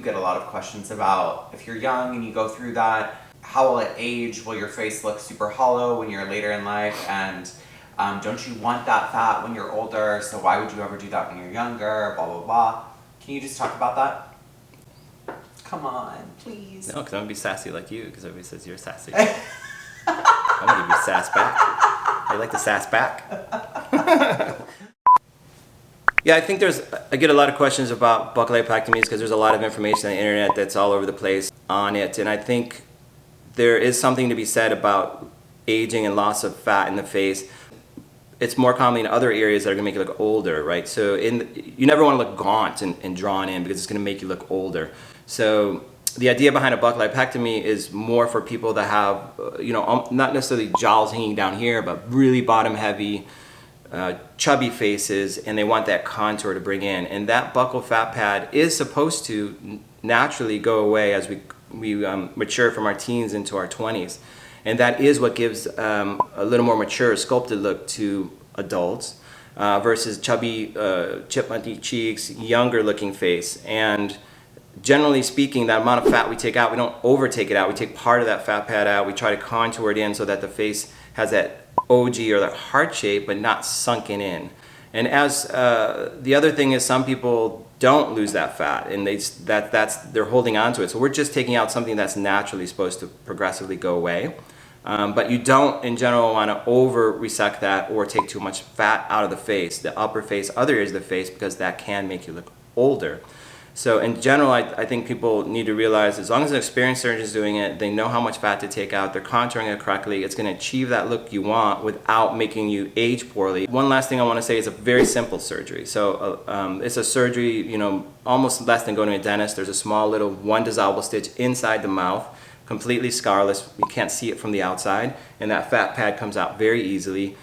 get a lot of questions about if you're young and you go through that, how will it age? Will your face look super hollow when you're later in life? And don't you want that fat when you're older? So why would you ever do that when you're younger? Blah, blah, blah. Can you just talk about that? Come on, please. No, because I'm going to be sassy like you, because everybody says you're sassy. I'm going to give you sass back. I like to sass back. Yeah, I think I get a lot of questions about buccal lipectomies because there's a lot of information on the internet that's all over the place on it. And I think there is something to be said about aging and loss of fat in the face. It's more common in other areas that are going to make you look older, right? So you never want to look gaunt and drawn in because it's going to make you look older. So the idea behind a buccal lipectomy is more for people that have, not necessarily jowls hanging down here, but really bottom heavy, chubby faces, and they want that contour to bring in. And that buccal fat pad is supposed to naturally go away as we mature from our teens into our 20s. And that is what gives a little more mature, sculpted look to adults versus chubby, chipmunky cheeks, younger looking face. And generally speaking, that amount of fat we take out, we don't overtake it out. We take part of that fat pad out. We try to contour it in so that the face has that OG or that heart shape, but not sunken in. And as the other thing is, some people don't lose that fat, and they're holding on to it. So we're just taking out something that's naturally supposed to progressively go away. But you don't, in general, want to over resect that or take too much fat out of the face, the upper face, other areas of the face, because that can make you look older. So in general, I think people need to realize, as long as an experienced surgeon is doing it, they know how much fat to take out, they're contouring it correctly, it's going to achieve that look you want without making you age poorly. One last thing I want to say is a very simple surgery. So it's a surgery, almost less than going to a dentist. There's a small little one dissolvable stitch inside the mouth, completely scarless. You can't see it from the outside, and that fat pad comes out very easily,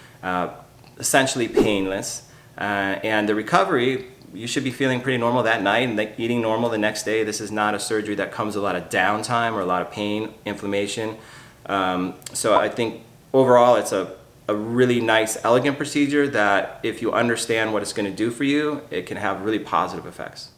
essentially painless. And the recovery, you should be feeling pretty normal that night and eating normal the next day. This is not a surgery that comes with a lot of downtime or a lot of pain, inflammation. So I think overall it's a really nice, elegant procedure that if you understand what it's going to do for you, it can have really positive effects.